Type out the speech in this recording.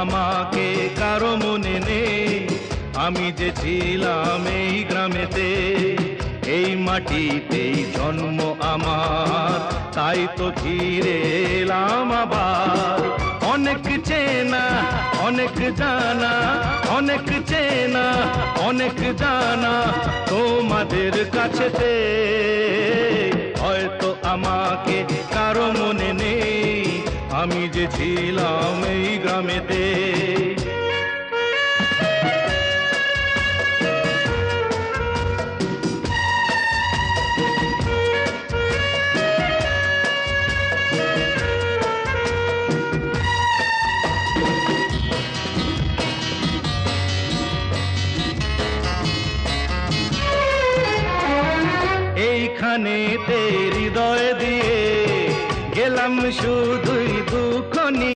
আমাকে কারো মনে নেই, আমি যে ছিলাম এই গ্রামেতে। এই মাটিতেই জন্ম আমার, তাই তো ফিরে এলাম আবার। অনেক চেনা অনেক জানা, অনেক চেনা অনেক জানা তোমাদের কাছেতে। হয়তো আমাকে কারো মনে নেই, আমি যে ছিলাম এই গ্রামেতে। এইখানেতে হৃদয় দিয়ে গেলাম শুধুই দুঃখ